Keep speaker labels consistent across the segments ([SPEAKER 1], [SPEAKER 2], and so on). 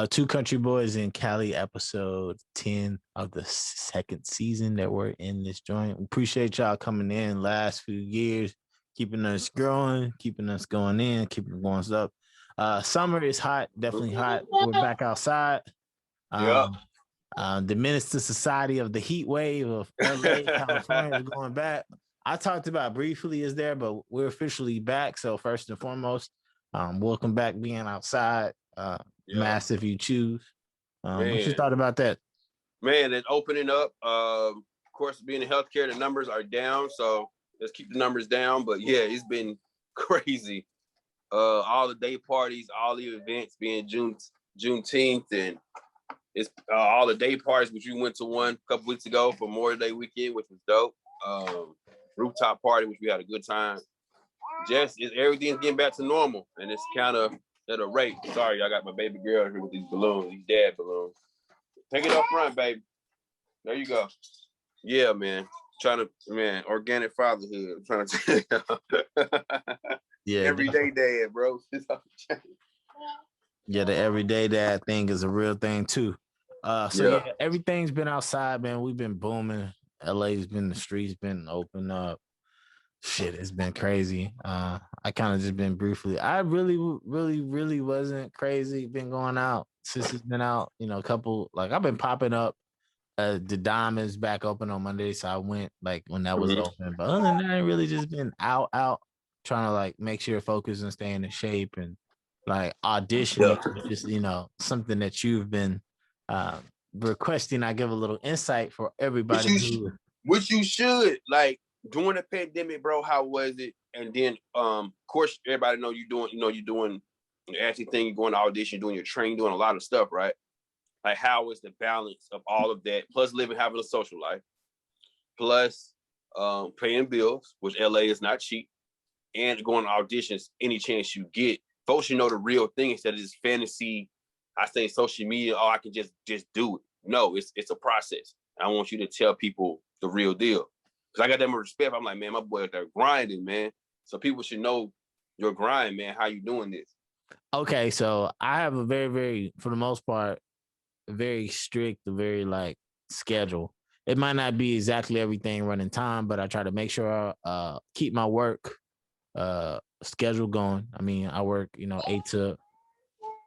[SPEAKER 1] Two Country Boys in Cali, episode 10 of the second season that we're in this joint. We appreciate y'all coming in last few years, keeping us growing, keeping us going in, keeping it going up. Summer is hot, definitely hot. We're back outside.
[SPEAKER 2] Yeah.
[SPEAKER 1] The menace to society of the heat wave of LA, California is going back. I talked about briefly is there, but we're officially back. So first and foremost, welcome back being outside. Mass if you choose. What you thought about that?
[SPEAKER 2] Man, it's opening up. Of course, being in healthcare, the numbers are down. So let's keep the numbers down. But yeah, it's been crazy. All the day parties, all the events being Juneteenth, and it's all the day parties, which we went to one a couple weeks ago for Memorial Day weekend, which was dope. Rooftop party, which we had a good time. Everything's getting back to normal, and it's kind of at a rate. Sorry, I got my baby girl here with these balloons, these dad balloons. Take it up front, baby. There you go. Yeah, man. Organic fatherhood. I'm trying to tell you.
[SPEAKER 1] Yeah.
[SPEAKER 2] Everyday dad, bro.
[SPEAKER 1] Yeah, the everyday dad thing is a real thing too. Everything's been outside, man. We've been booming. LA's been the streets been open up. Shit, it's been crazy. I kind of just been briefly. I really wasn't crazy. Been going out since it's been out. You know, a couple I've been popping up. The Diamonds back open on Monday, so I went when that was open. But other than that, I really just been out, trying to make sure focus and staying in shape and auditioning. Just something that you've been requesting. I give a little insight for everybody.
[SPEAKER 2] Which you should during the pandemic, bro. How was it? And then, of course, everybody know you doing. You're doing the acting thing. You're going to audition, doing your training, doing a lot of stuff, right? Like, how is the balance of all of that? Plus, having a social life, plus paying bills, which LA is not cheap, and going to auditions any chance you get. Folks should know the real thing instead of this fantasy. I say social media. Oh, I can just do it. No, it's a process. I want you to tell people the real deal. Because I got that much respect. I'm like, man, my boy out there grinding, man. So people should know your grind, man. How you doing this?
[SPEAKER 1] Okay, so I have a very, very, for the most part, very strict, very schedule. It might not be exactly everything running time, but I try to make sure I keep my work schedule going. I mean, I work, 8 to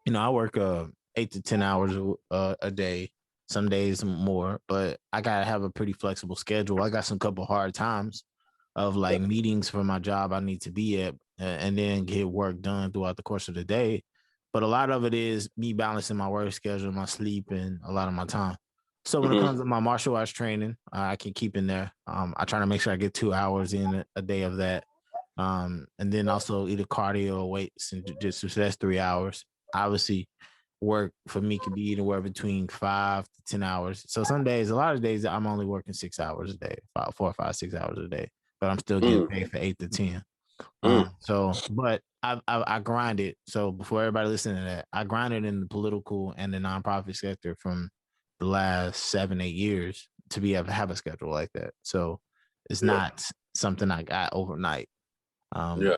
[SPEAKER 1] 10 hours a day. Some days more, but I gotta have a pretty flexible schedule. I got some couple hard times of meetings for my job I need to be at, and then get work done throughout the course of the day. But a lot of it is me balancing my work schedule, my sleep, and a lot of my time. So when it comes to my martial arts training, I can keep in there. I try to make sure I get 2 hours in a day of that, and then also either cardio or weights and jiu-jitsu. So that's 3 hours. Obviously, work for me could be anywhere between 5 to 10 hours. So some days, a lot of days, I'm only working 6 hours a day, 4 or 5, 6 hours a day, but I'm still getting paid for 8 to 10. But I grinded. So before everybody listening to that, I grinded in the political and the nonprofit sector from the last 7, 8 years to be able to have a schedule like that. So it's not something I got overnight. And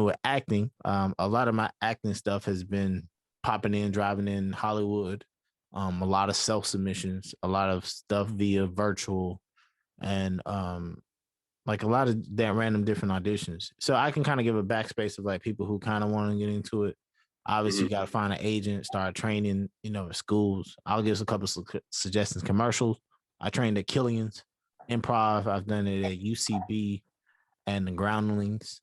[SPEAKER 1] with acting, a lot of my acting stuff has been popping in, driving in Hollywood, a lot of self-submissions, a lot of stuff via virtual, and a lot of that random different auditions. So I can kind of give a backspace of people who kind of want to get into it. Obviously, you got to find an agent, start training, at schools. I'll give us a couple of suggestions. Commercials. I trained at Killian's. Improv. I've done it at UCB and the Groundlings.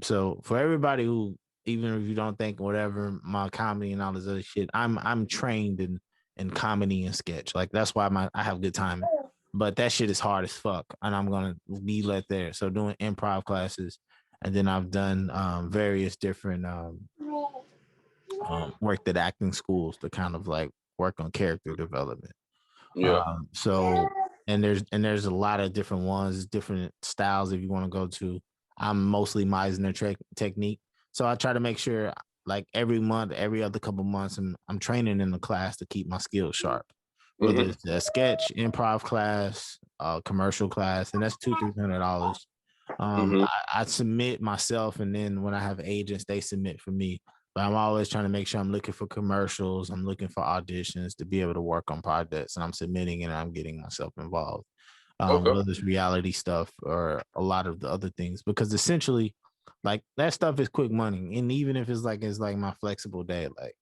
[SPEAKER 1] So for everybody who, even if you don't think whatever my comedy and all this other shit, I'm trained in comedy and sketch. That's why I have good timing. But that shit is hard as fuck, and I'm gonna be let there. So doing improv classes, and then I've done various different worked at acting schools to kind of work on character development. And there's a lot of different ones, different styles if you want to go to. I'm mostly Meisner technique. So I try to make sure every month, every other couple months, I'm training in the class to keep my skills sharp. Whether it's a sketch, improv class, commercial class, and that's $200-$300. I submit myself, and then when I have agents, they submit for me. But I'm always trying to make sure I'm looking for commercials. I'm looking for auditions to be able to work on projects, and I'm submitting and I'm getting myself involved.
[SPEAKER 2] Okay.
[SPEAKER 1] Whether it's reality stuff or a lot of the other things, because essentially, like that stuff is quick money. And even if it's like my flexible day, like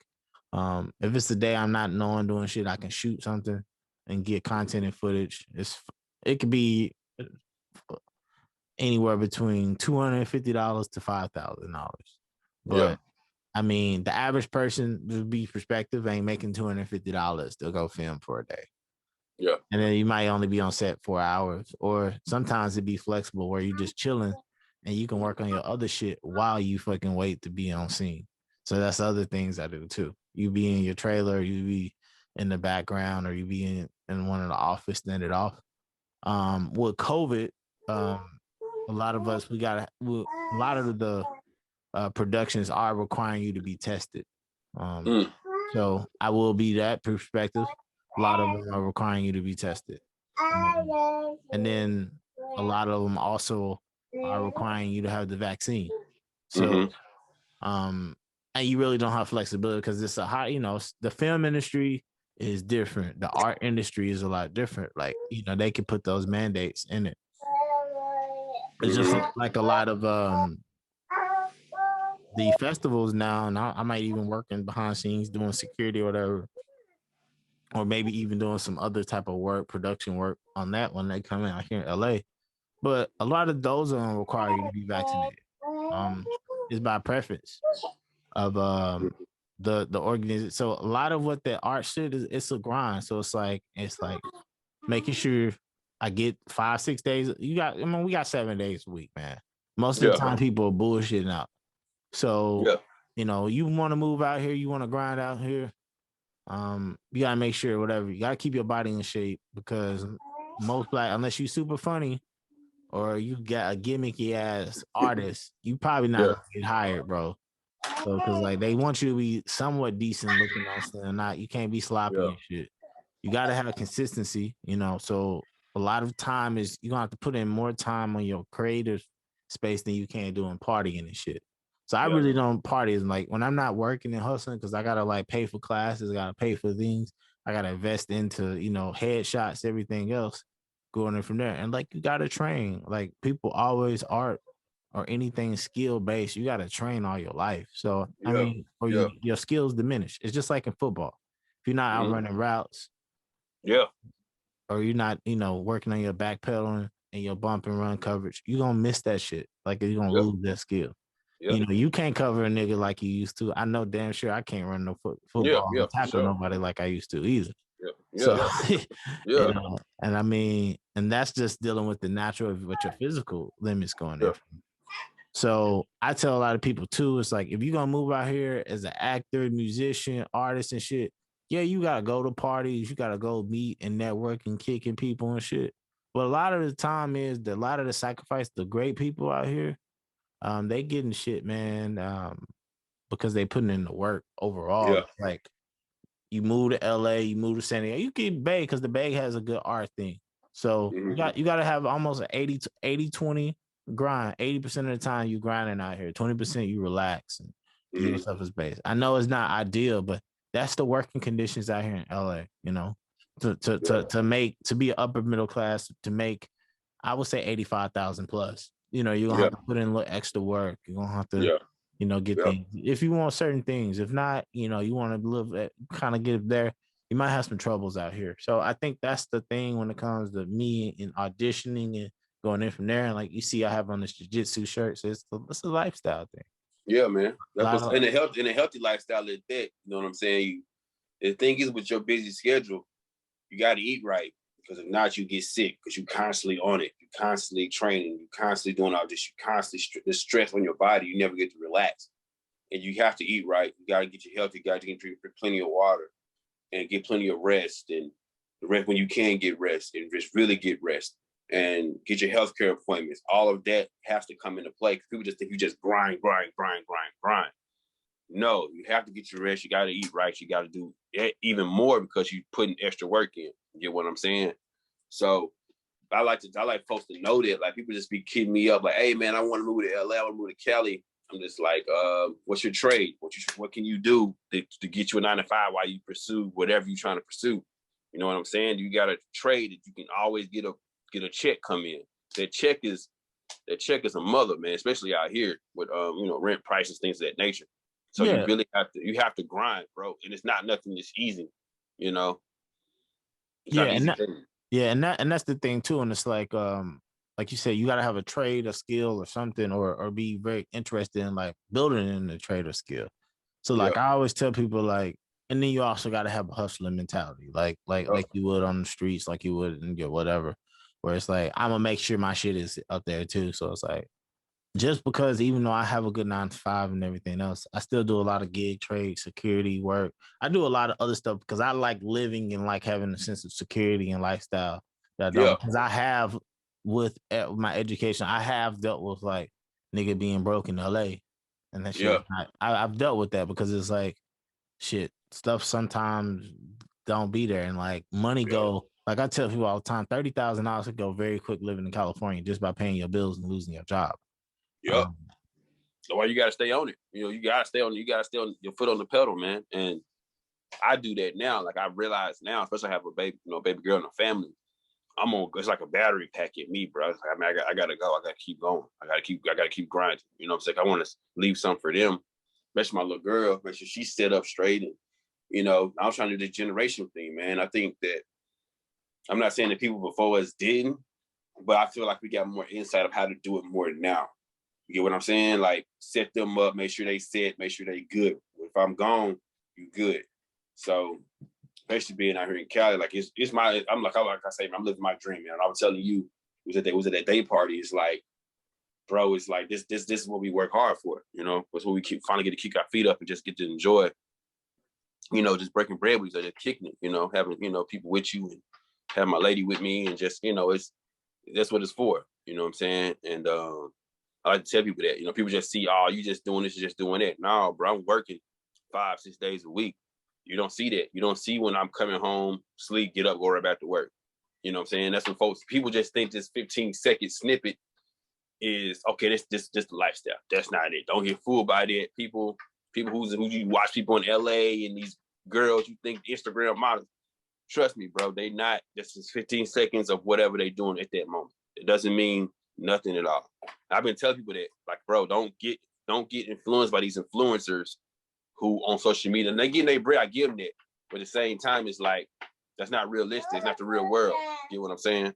[SPEAKER 1] if it's the day I'm not knowing doing shit, I can shoot something and get content and footage. It could be anywhere between $250 to $5,000.
[SPEAKER 2] Yeah.
[SPEAKER 1] But I mean, the average person, to be perspective, ain't making $250 to go film for a day.
[SPEAKER 2] Yeah.
[SPEAKER 1] And then you might only be on set 4 hours, or sometimes it'd be flexible where you just chilling and you can work on your other shit while you fucking wait to be on scene. So that's other things I do too. You be in your trailer, you be in the background, or you be in one of the office, stand it off. With COVID, a lot of us, a lot of the productions are requiring you to be tested. So I will be that perspective. A lot of them are requiring you to be tested. And then a lot of them also are requiring you to have the vaccine. So, and you really don't have flexibility because it's a hot, the film industry is different. The art industry is a lot different. Like, they can put those mandates in it. It's just like a lot of the festivals now, and I might even working behind scenes doing security or whatever, or maybe even doing some other type of work, production work on that when they come in out here in LA. But a lot of those don't require you to be vaccinated. It's by preference of the organization. So a lot of what the art shit is, it's a grind. So it's like making sure I get 5-6 days. We got 7 days a week, man. Most of the time people are bullshitting out. So you want to move out here, you want to grind out here. You gotta make sure whatever, you gotta keep your body in shape, because most unless you super funny or you got a gimmicky ass artist, you probably not gonna get hired, bro. So because like they want you to be somewhat decent looking on stand, not you can't be sloppy and shit. You gotta have a consistency, So a lot of time is you're gonna have to put in more time on your creative space than you can do in partying and shit. So I really don't party. Is like when I'm not working and hustling, because I gotta like pay for classes, I gotta pay for things, I gotta invest into headshots, everything else, going in from there. And like you gotta train. Like people always art or anything skill based, you gotta train all your life. So I mean, or your skills diminish. It's just like in football. If you're not out running routes, or you're not working on your backpedaling and your bump and run coverage, you're gonna miss that shit. Like you're gonna lose that skill. You can't cover a nigga like you used to. I know damn sure I can't run no football or tackle nobody like I used to either. And I mean, and that's just dealing with the natural with your physical limits going there. So I tell a lot of people too, it's like if you're gonna move out here as an actor, musician, artist, and shit, you gotta go to parties, you gotta go meet and network and kicking people and shit. But a lot of the time is that a lot of the sacrifice, the great people out here, they getting shit, man, because they putting in the work overall. Like you move to LA, you move to San Diego, you get Bay because the Bay has a good art thing. So you got to have almost an 80-20 grind. 80% of the time you grinding out here, 20% you relax and give yourself a space. I know it's not ideal, but that's the working conditions out here in LA. To be an upper middle class, to make, I would say 85,000 plus. You're gonna have to put in a little extra work. You're gonna have to, get things if you want certain things. If not, you want to live kind of get there. You might have some troubles out here. So I think that's the thing when it comes to me and auditioning and going in from there. And like you see, I have on this jiu-jitsu shirt. So it's a lifestyle thing.
[SPEAKER 2] Yeah, man. That's in a healthy lifestyle at that. You know what I'm saying? The thing is, with your busy schedule, you got to eat right, because if not, you get sick because you're constantly on it. You're constantly training. You're constantly doing all this. You constantly the stress on your body. You never get to relax. And you have to eat right. You got to get your health. You got to drink plenty of water and get plenty of rest. And the rest when you can get rest, and just really get rest and get your healthcare appointments. All of that has to come into play. People just think you just grind. No, you have to get your rest. You got to eat right. You got to do even more because you're putting extra work in. You get what I'm saying? So I like folks to know that. Like people just be kidding me up. Like, hey man, I want to move to LA. I want to move to Cali. I'm just like, what's your trade? What can you do to get you a 9 to 5 while you pursue whatever you're trying to pursue? You know what I'm saying? You got a trade that you can always get a check come in. That check is a mother, man, especially out here with rent prices, things of that nature. So you really have to grind, bro. And it's not nothing that's easy, you know. It's not easy thing.
[SPEAKER 1] Yeah, and that's the thing too. And it's like you said, you gotta have a trade, a skill, or something, or be very interested in like building in the trade or skill. So like I always tell people like, and then you also gotta have a hustling mentality, like you would on the streets, like you would in your whatever. Where it's like I'm gonna make sure my shit is up there too. So it's like just because even though I have a good 9 to 5 and everything else, I still do a lot of gig trade, security work. I do a lot of other stuff because I like living and like having a sense of security and lifestyle that I don't. Because I have with my education, I have dealt with like nigga being broke in LA and that shit. I've dealt with that because it's like shit stuff sometimes don't be there and like money go. Like I tell people all the time, $30,000 could go very quick living in California just by paying your bills and losing your job.
[SPEAKER 2] Yep. So why you gotta stay on it? You gotta stay on your foot on the pedal, man. And I do that now. Like I realize now, especially I have a baby girl and a family. It's like a battery pack at me, bro. It's like, I gotta go. I gotta keep going. I gotta keep grinding. You know what I'm saying? I want to leave something for them, especially my little girl. Make sure she's set up straight. And I was trying to do this generation thing, man. I think that I'm not saying that people before us didn't, but I feel like we got more insight of how to do it more now. You get what I'm saying? Like set them up, make sure they set, make sure they good. If I'm gone, you good. So especially being out here in Cali, like I'm like I say, I'm living my dream, man. I was telling you, it was at that day party. It's like, bro, it's like this is what we work hard for. It's what we finally get to kick our feet up and just get to enjoy. Just breaking bread with each other, kicking it. Having people with you and having my lady with me and just that's what it's for. You know what I'm saying? And I like to tell people that, people just see, oh, you just doing this, you're just doing that. No, bro, I'm working 5-6 days a week. You don't see that. You don't see when I'm coming home, sleep, get up, go right back to work. You know what I'm saying? That's when people just think this 15-second snippet is, okay, this the lifestyle. That's not it. Don't get fooled by that. People who you watch people in LA and these girls you think Instagram models. Trust me, bro, they not. This is 15 seconds of whatever they doing at that moment. It doesn't mean nothing at all. I've been telling people that, like, bro, don't get influenced by these influencers who on social media. And they getting their bread, I give them that. But at the same time, it's like, that's not realistic. It's not the real world. You get what I'm saying?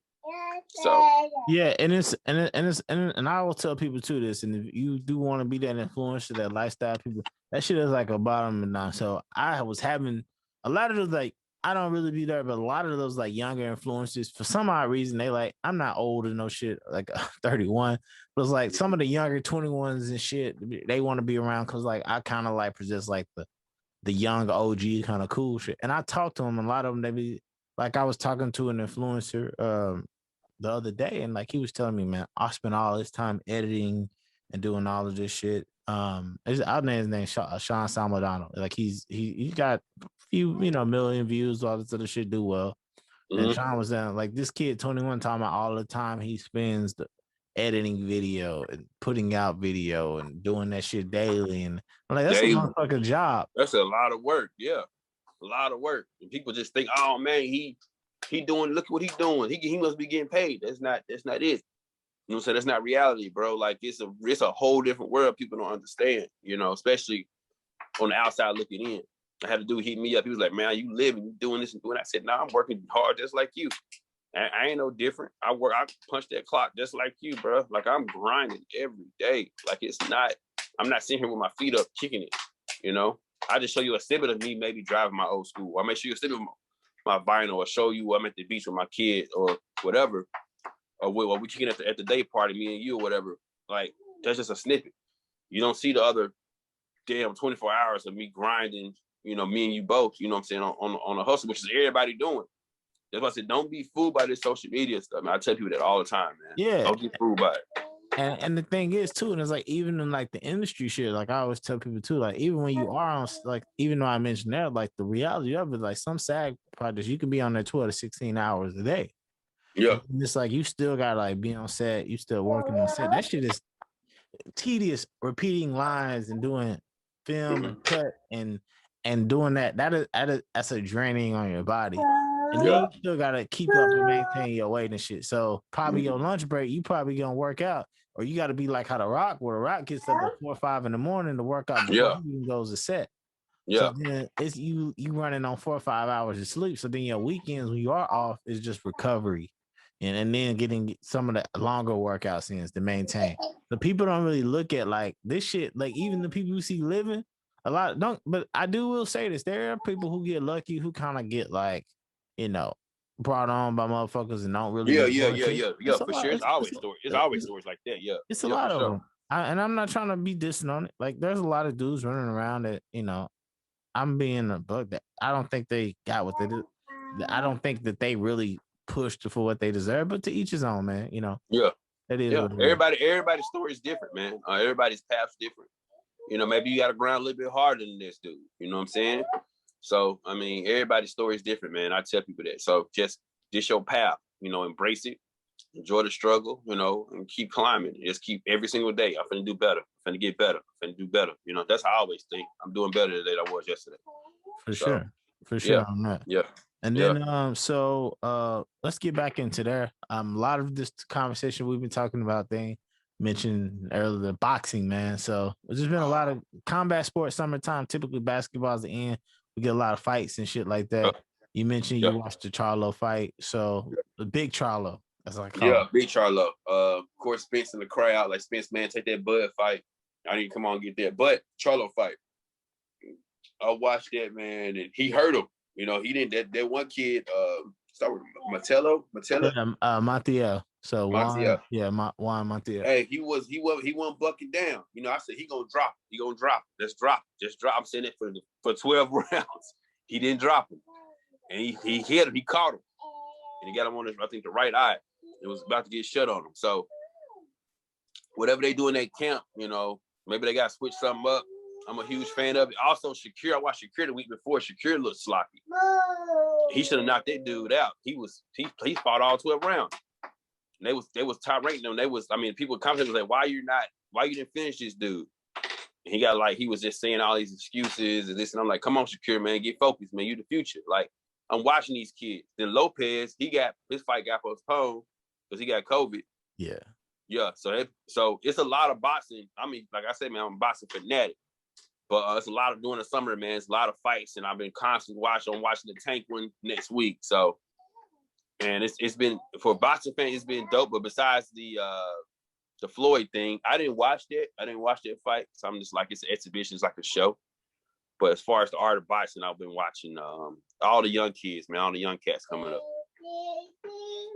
[SPEAKER 2] So
[SPEAKER 1] yeah, and I will tell people too this. And if you do want to be that influencer, that lifestyle people, that shit is like a bottom and down. So I was having a lot of those like I don't really be there, but a lot of those like younger influencers, for some odd reason, they like, I'm not old or no shit, like 31, but it's like some of the younger 21s and shit, they want to be around because like I kind of like possess like the young OG kind of cool shit. And I talked to them, a lot of them, they be like, I was talking to an influencer the other day, and like he was telling me, man, I spent all this time editing and doing all of this shit. I'll name his name Sean Salmadano. Like he got a few, million views, all this other shit do well. Mm-hmm. And Sean was saying, like, this kid 21 talking about all the time he spends editing video and putting out video and doing that shit daily. And I'm like, that's a motherfucking job.
[SPEAKER 2] That's a lot of work, yeah. A lot of work. And people just think, oh man, he doing, look what he's doing. He must be getting paid. That's not it. You know what I'm saying? That's not reality, bro. Like it's a whole different world people don't understand, especially on the outside looking in. I had a dude hit me up. He was like, man, you living, you doing this and doing that. I said, nah, I'm working hard just like you. I ain't no different. I punch that clock just like you, bro. Like I'm grinding every day. Like I'm not sitting here with my feet up kicking it, I just show you a snippet of me maybe driving my old school. I make sure you a snippet of my vinyl or show you I'm at the beach with my kid or whatever. Or we kicking at the day party, me and you or whatever. Like, that's just a snippet. You don't see the other damn 24 hours of me grinding, me and you both, you know what I'm saying, on a hustle, which is everybody doing. That's why I said, don't be fooled by this social media stuff, man. I tell people that all the time, man.
[SPEAKER 1] Yeah.
[SPEAKER 2] Don't get fooled by it.
[SPEAKER 1] And the thing is, too, and it's like, even in like the industry shit, like I always tell people too, like, even when you are on, like, even though I mentioned that, like the reality of it, like some SAG projects, you can be on there 12 to 16 hours a day.
[SPEAKER 2] Yeah.
[SPEAKER 1] And it's like, you still got to like be on set, you still working on set. That shit is, tedious repeating lines and doing film and cut and doing that's a draining on your body. And then you still gotta keep up and maintain your weight and shit. So probably your lunch break, you probably gonna work out, or you gotta be like how The Rock, where The Rock gets up at 4 or 5 in the morning to work out before he even goes to set. So then it's you running on 4 or 5 hours of sleep. So then your weekends when you are off is just recovery. And then getting some of the longer workouts in to maintain. The people don't really look at like this shit, like even the people you see living a lot don't, but I will say this. There are people who get lucky who kind of get like, brought on by motherfuckers and don't really
[SPEAKER 2] for sure. It's always stories like that.
[SPEAKER 1] It's a lot of them. And I'm not trying to be dissing on it. Like there's a lot of dudes running around that, I'm being a bug that I don't think they got what they did. I don't think that they really pushed for what they deserve, but to each his own, man. That is what
[SPEAKER 2] everybody's story is different, man. Everybody's path's different. Maybe you got to grind a little bit harder than this dude. You know what I'm saying? So I mean, everybody's story is different, man. I tell people that. So just your path. Embrace it, enjoy the struggle. And keep climbing. Just keep every single day. I'm finna do better. I'm finna get better. I'm finna do better. That's how I always think. I'm doing better today than I was yesterday.
[SPEAKER 1] For sure on that.
[SPEAKER 2] Yeah.
[SPEAKER 1] And then so let's get back into there. A lot of this conversation we've been talking about, they mentioned earlier the boxing, man. So there's just been a lot of combat sports, summertime, typically basketball's the end. We get a lot of fights and shit like that. You mentioned you watched the Charlo fight. So the big Charlo, as I call it.
[SPEAKER 2] Big Charlo. Of course, Spence in the crowd, like Spence, man, take that Bud fight. I need to come on and get that. But Charlo fight. I watched that, man, and he hurt him. He didn't. That one kid, start with Montiel.
[SPEAKER 1] Montiel. So
[SPEAKER 2] Montiel.
[SPEAKER 1] Juan Montiel.
[SPEAKER 2] Hey, he wasn't bucking down. I said he gonna drop. He gonna drop. Let's drop. Just drop. I'm saying it for 12 rounds. He didn't drop him, and he hit him. He caught him, and he got him on the right eye. It was about to get shut on him. So whatever they do in that camp, maybe they got to switch something up. I'm a huge fan of it. Also, Shakir, I watched Shakir the week before. Shakir looked sloppy. He should have knocked that dude out. He fought all 12 rounds. And they was top rating them. People commented like, why you didn't finish this dude? And he was just saying all these excuses and this, and I'm like, come on, Shakir, man, get focused, man. You the future. Like, I'm watching these kids. Then Lopez, his fight got postponed because he got COVID.
[SPEAKER 1] Yeah.
[SPEAKER 2] Yeah. So it's a lot of boxing. Like I said, man, I'm a boxing fanatic. But it's a lot of during the summer, man. It's a lot of fights, and I've been constantly watching. I'm watching the Tank one next week. So, and it's been for boxing fans, it's been dope. But besides the Floyd thing, I didn't watch that. I didn't watch that fight. So I'm just like, it's an exhibition, it's like a show. But as far as the art of boxing, I've been watching all the young kids, man, all the young cats coming up.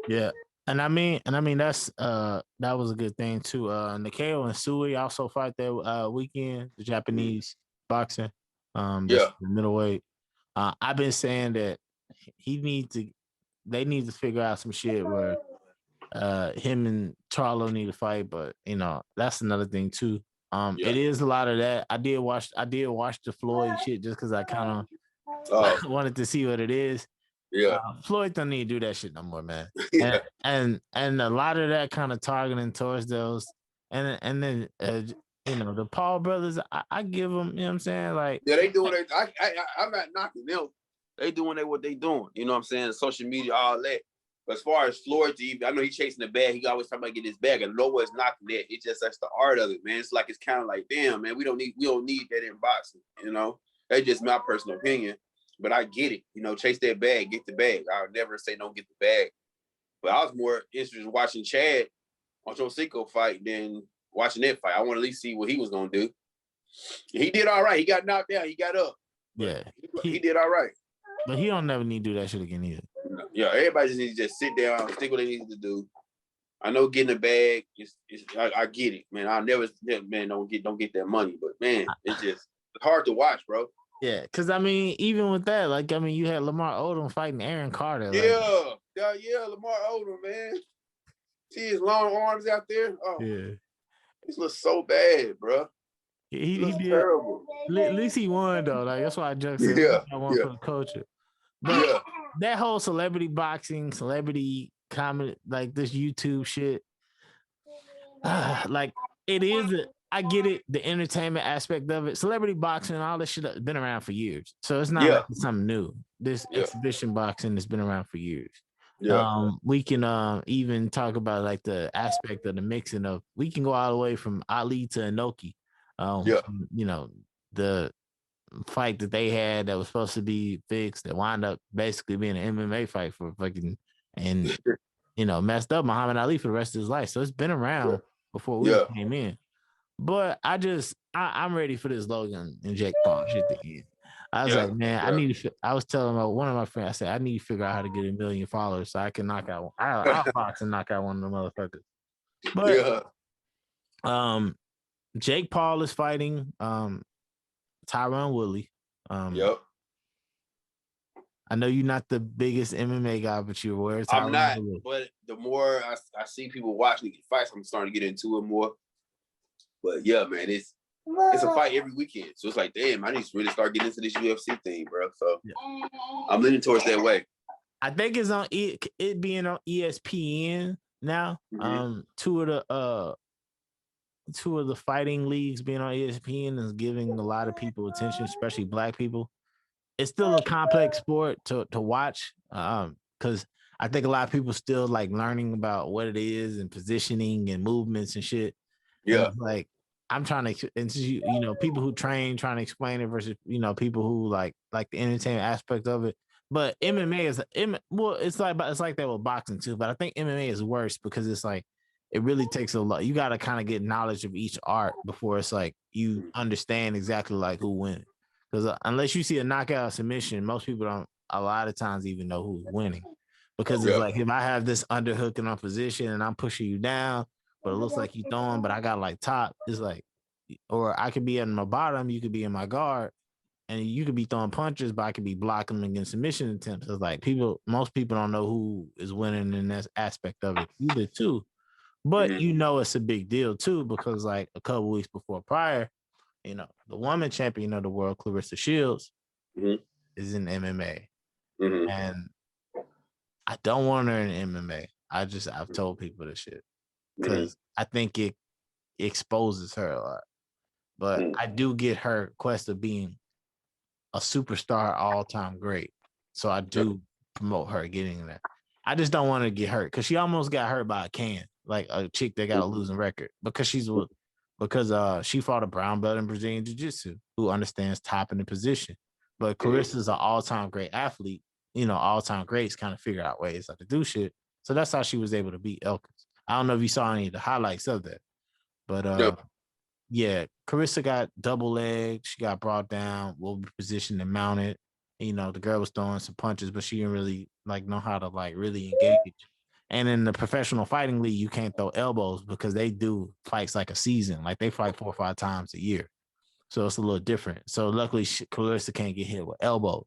[SPEAKER 1] Yeah. And I mean that's that was a good thing too. Naoya Inoue also fight that weekend, the Japanese boxing. The middleweight. I've been saying that they need to figure out some shit where him and Charlo need to fight, but that's another thing too. It is a lot of that. I did watch the Floyd shit just because I kind of wanted to see what it is.
[SPEAKER 2] Yeah,
[SPEAKER 1] Floyd don't need to do that shit no more, man.
[SPEAKER 2] Yeah.
[SPEAKER 1] And a lot of that kind of targeting towards those, and then the Paul brothers, I give them, you know what I'm saying, like
[SPEAKER 2] they doing it. I'm not knocking them. They doing what they doing. You know what I'm saying? Social media, all that. But as far as Floyd, I know he's chasing the bag. He always talking about getting his bag, and no one's knocking that. It's just that's the art of it, man. It's kind of like, damn, man, we don't need that in boxing. That's just my personal opinion. But I get it. Chase that bag, get the bag. I'll never say don't get the bag. But I was more interested in watching Chad Ochocinco fight than watching that fight. I want to at least see what he was gonna do. He did all right. He got knocked down. He got up.
[SPEAKER 1] Yeah,
[SPEAKER 2] he did all right.
[SPEAKER 1] But he don't never need to do that shit again either.
[SPEAKER 2] Yeah, everybody just needs to just sit down, stick what they need to do. I know getting a bag I get it, man. I'll never, man, don't get that money, but man, it's hard to watch, bro.
[SPEAKER 1] Yeah, because even with that, you had Lamar Odom fighting Aaron Carter.
[SPEAKER 2] Yeah, Lamar Odom, man. See his long arms out there. Oh, yeah, he looks so bad, bro.
[SPEAKER 1] He did
[SPEAKER 2] terrible.
[SPEAKER 1] At least he won though. Like that's why I just said I won for the culture. But that whole celebrity boxing, celebrity comedy, like this YouTube shit, like it is I get it, the entertainment aspect of it. Celebrity boxing and all this shit has been around for years. So it's not
[SPEAKER 2] Yeah.
[SPEAKER 1] like it's something new. This
[SPEAKER 2] Yeah.
[SPEAKER 1] exhibition boxing has been around for years.
[SPEAKER 2] Yeah.
[SPEAKER 1] We can even talk about like the aspect of the mixing of, we can go all the way from Ali to Inoki.
[SPEAKER 2] Yeah.
[SPEAKER 1] You know, the fight that they had that was supposed to be fixed that wound up basically being an MMA fight for fucking, and you know, messed up Muhammad Ali for the rest of his life. So it's been around before we
[SPEAKER 2] Yeah.
[SPEAKER 1] came in. But I'm ready for this Logan and Jake Paul shit to end. I was
[SPEAKER 2] Yeah.
[SPEAKER 1] like, man, I was telling one of my friends, I said, I need to figure out how to get 1 million followers so I can knock out, I'll box and knock out one of the motherfuckers. But Jake Paul is fighting Tyron Woodley.
[SPEAKER 2] Yep.
[SPEAKER 1] I know you're not the biggest MMA guy, but you're aware of Tyron
[SPEAKER 2] I'm not,
[SPEAKER 1] Woodley.
[SPEAKER 2] but the more I see people watching these fights, I'm starting to get into it more. But yeah, man, it's a fight every weekend. So it's like, damn, I need to really start getting into this UFC thing, bro. So I'm leaning towards that way.
[SPEAKER 1] I think it's on it being on ESPN now.
[SPEAKER 2] Mm-hmm.
[SPEAKER 1] Two of the fighting leagues being on ESPN is giving a lot of people attention, especially black people. It's still a complex sport to watch, because I think a lot of people still like learning about what it is and positioning and movements and shit.
[SPEAKER 2] Yeah.
[SPEAKER 1] And like, I'm trying to, and you know, people who train trying to explain it versus, you know, people who like the entertainment aspect of it. But MMA is well, it's like that with boxing too. But I think MMA is worse because it's like it really takes a lot. You got to kind of get knowledge of each art before it's like you understand exactly like who wins. Because unless you see a knockout submission, most people don't a lot of times even know who's winning. Because it's like, if I have this underhooking on position and I'm pushing you down, but it looks like you throwing, but I got like top, it's like, or I could be in my bottom, you could be in my guard, and you could be throwing punches, but I could be blocking them against submission attempts. It's like most people don't know who is winning in that aspect of it either too. But you know it's a big deal too, because like a couple weeks before prior, you know, the woman champion of the world, Clarissa Shields, is in MMA. And I don't want her in MMA. I've told people this shit because I think it exposes her a lot. But I do get her quest of being a superstar, all-time great. So I do promote her getting that. I just don't want to get hurt because she almost got hurt by a can, like a chick that got a losing record because she fought a brown belt in Brazilian Jiu-Jitsu who understands top in the position. But Carissa's an all-time great athlete. You know, all-time greats kind of figure out ways how to do shit. So that's how she was able to beat Elkins. I don't know if you saw any of the highlights of that, but yeah, Carissa got double legged. She got brought down, will be positioned and mounted. You know, the girl was throwing some punches, but she didn't really like know how to like really engage. And in the professional fighting league, you can't throw elbows because they do fights like a season. Like they fight 4 or 5 times a year. So it's a little different. So luckily, Clarissa can't get hit with elbows.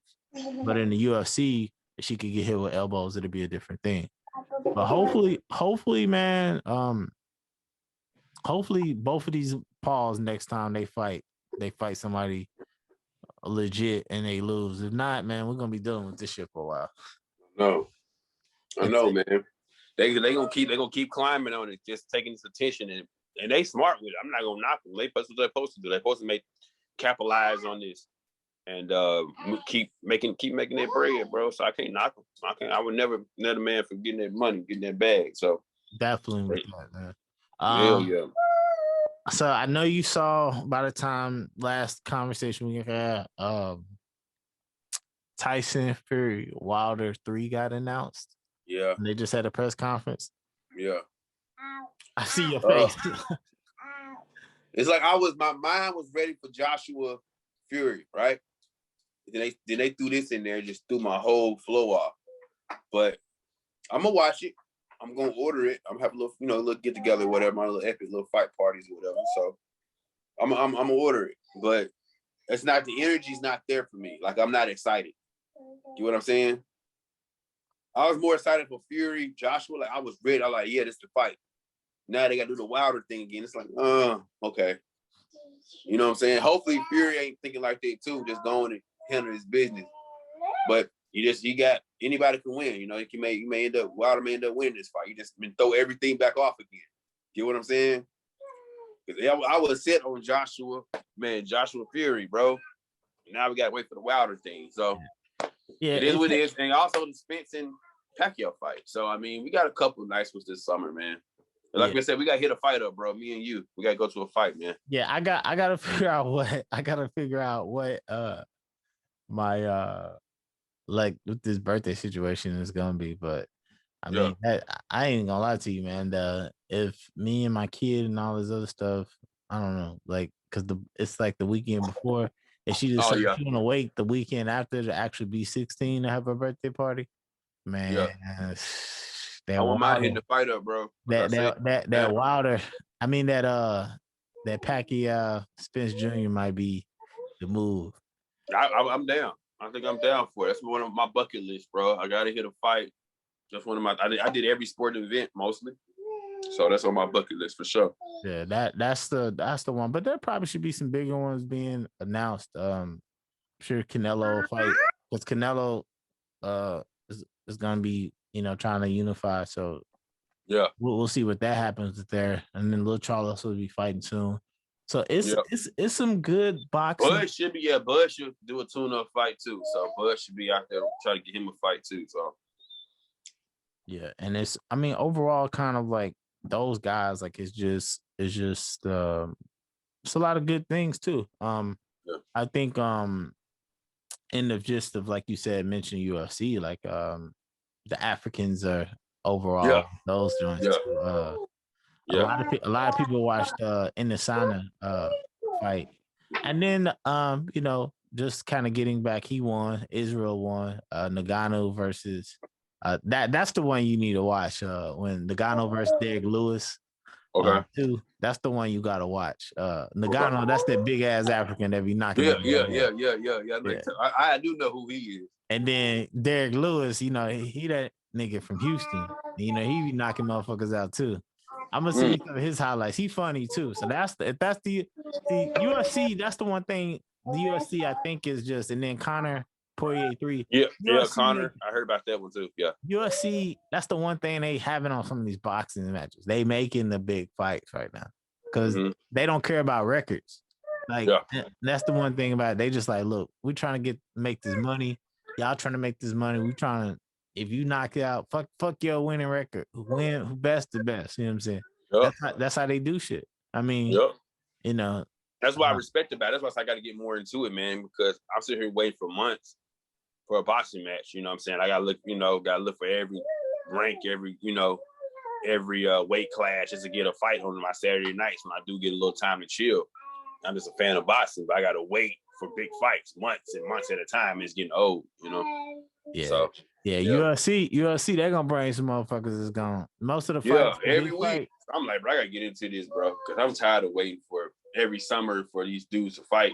[SPEAKER 1] But in the UFC, if she could get hit with elbows, it'd be a different thing. But hopefully, man, hopefully both of these Pauls next time they fight somebody legit and they lose. If not, man, we're gonna be dealing with this shit for a while.
[SPEAKER 2] No, I know, man. They gonna keep climbing on it, just taking this attention, and they smart with it. I'm not gonna knock them. That's what they're supposed to do. They're supposed to capitalize on this and keep making that bread, bro. So I can't knock them. I would never let a man for getting that money, getting that bag. So
[SPEAKER 1] definitely with that, man.
[SPEAKER 2] Hell yeah.
[SPEAKER 1] So I know you saw by the time last conversation we had, Tyson Fury Wilder 3 got announced.
[SPEAKER 2] Yeah.
[SPEAKER 1] And they just had a press conference.
[SPEAKER 2] Yeah.
[SPEAKER 1] I see your face.
[SPEAKER 2] It's like my mind was ready for Joshua Fury, right? Then they threw this in there, just threw my whole flow off. But I'm gonna watch it. I'm gonna order it. I'm gonna have a little get together, whatever, my little epic little fight parties or whatever. So I'm gonna order it. But it's not, the energy's not there for me. Like, I'm not excited. You know what I'm saying? I was more excited for Fury, Joshua. Like, I was ready. I was like, yeah, this is the fight. Now they gotta do the Wilder thing again. It's like, okay. You know what I'm saying? Hopefully Fury ain't thinking like that too, just going and handle his business. But you got anybody can win. You know, Wilder may end up winning this fight. You just throw everything back off again. Get what I'm saying? Because I was set on Joshua Fury, bro. Now we got to wait for the Wilder thing. So it is what it is. And also the Spence and Pacquiao fight. So, I mean, we got a couple of nice ones this summer, man. Like I said, we got to hit a fight up, bro. Me and you. We got to go to a fight, man.
[SPEAKER 1] Yeah, I got to figure out what my like what this birthday situation is going to be. But I mean, I ain't gonna lie to you, man. If me and my kid and all this other stuff, I don't know, like, cause it's like the weekend before, and she just she want to wait the weekend after to actually be 16 to have her birthday party. Man,
[SPEAKER 2] I want mine hitting the fight up, bro.
[SPEAKER 1] That Wilder, I mean that Pacquiao Spence Jr. might be the move.
[SPEAKER 2] I'm down. I think I'm down for it. That's one of my bucket lists, bro. I gotta hit a fight. That's one of my. I did every sporting event mostly, so that's on my bucket list for sure.
[SPEAKER 1] Yeah, that's the one. But there probably should be some bigger ones being announced. I'm sure Canelo fight, because Canelo is gonna be trying to unify. So
[SPEAKER 2] yeah,
[SPEAKER 1] we'll see what that happens there. And then Lil Charlo will be fighting soon. So it's some good boxing.
[SPEAKER 2] Bud should do a tune-up fight too. So Bud should be out there trying to get him a fight too. So.
[SPEAKER 1] Yeah, and overall kind of like those guys, like it's just it's a lot of good things too. I think in the gist of, like you said, mention UFC, like the Africans are overall those joints too. A lot of people watched in the sauna fight, and then just kind of getting back, he won. Israel won. Nagano versus. That's the one you need to watch. When Nagano versus Derek Lewis.
[SPEAKER 2] Okay.
[SPEAKER 1] That's the one you gotta watch. Nagano, that's that big ass African that be knocking.
[SPEAKER 2] Yeah. I do know who he is.
[SPEAKER 1] And then Derek Lewis, he that nigga from Houston. He be knocking motherfuckers out too. I'm gonna see some of his highlights. He funny too. So that's the UFC. That's the one thing. The UFC, I think, is just, and then Conor Poirier 3.
[SPEAKER 2] Yeah, Conor. I heard about that one too. Yeah.
[SPEAKER 1] UFC, that's the one thing they having on some of these boxing matches. They making the big fights right now because they don't care about records. Like that's the one thing about it. They just like, look, we trying to make this money. Y'all trying to make this money. We trying to. If you knock it out, fuck your winning record. Who best the best. You know what I'm saying? Yep. That's how they do shit. I mean,
[SPEAKER 2] that's why I respect about it. That's why I got to get more into it, man. Because I'm sitting here waiting for months for a boxing match. You know what I'm saying? I gotta look for every rank, every weight class just to get a fight on my Saturday nights when I do get a little time to chill. I'm just a fan of boxing, but I gotta wait for big fights months and months at a time. It's getting old,
[SPEAKER 1] Yeah.
[SPEAKER 2] So,
[SPEAKER 1] UFC, they're gonna bring some motherfuckers that's gone. Most of the fights
[SPEAKER 2] every week. I'm like, bro, I gotta get into this, bro, because I'm tired of waiting for every summer for these dudes to fight.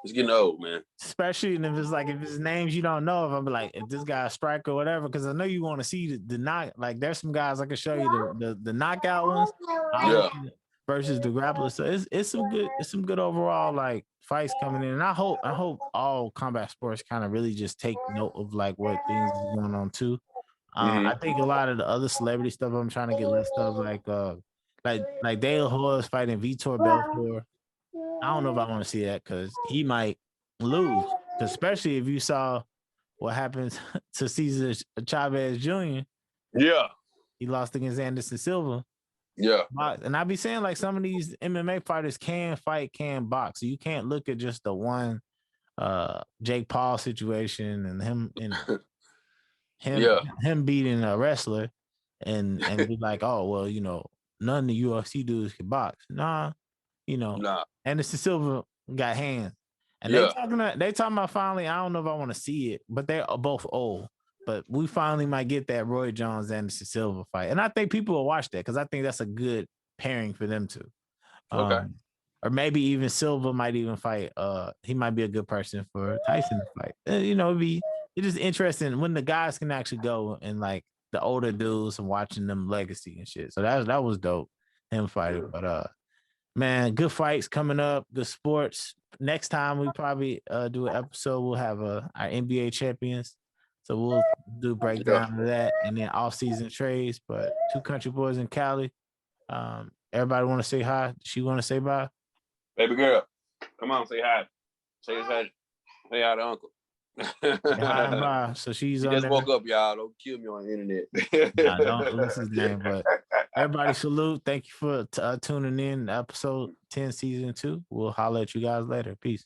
[SPEAKER 2] It's getting old, man.
[SPEAKER 1] Especially if it's names you don't know. If I'm like, if this guy's strike or whatever, because I know you want to see the knock. Like, there's some guys I can show you the knockout ones. Versus the grappler. So it's some good overall like fights coming in. And I hope all combat sports kind of really just take note of like what things is going on too. I think a lot of the other celebrity stuff I'm trying to get list of like Dale Hoyle's fighting Vitor Belfort. I don't know if I want to see that because he might lose. Especially if you saw what happens to Cesar Chavez Jr.
[SPEAKER 2] Yeah.
[SPEAKER 1] He lost against Anderson Silva.
[SPEAKER 2] Yeah.
[SPEAKER 1] And I be saying like some of these MMA fighters can fight, can box. So you can't look at just the one Jake Paul situation and him beating a wrestler and be like, oh well, none of the UFC dudes can box. Nah. Anderson Silva got hands. And they talking about finally, I don't know if I want to see it, but they're both old. But we finally might get that Roy Jones and Anderson Silva fight. And I think people will watch that because I think that's a good pairing for them two.
[SPEAKER 2] Okay.
[SPEAKER 1] Or maybe even Silva might even fight. He might be a good person for Tyson to fight. It's just interesting when the guys can actually go and like the older dudes and watching them legacy and shit. So that was dope, him fighting. But man, good fights coming up, good sports. Next time we probably do an episode, we'll have our NBA champions. So we'll do breakdown of that and then off-season trades. But two country boys in Cali. Everybody want to say hi. She want to say bye.
[SPEAKER 2] Baby girl, come on, say hi. Say hi to Uncle.
[SPEAKER 1] Hi and bye. So she's
[SPEAKER 2] He
[SPEAKER 1] on
[SPEAKER 2] just
[SPEAKER 1] there.
[SPEAKER 2] woke up, y'all. Don't kill me on the internet.
[SPEAKER 1] Nah, don't list his name, but everybody salute. Thank you for tuning in to episode 10, season 2. We'll holler at you guys later. Peace.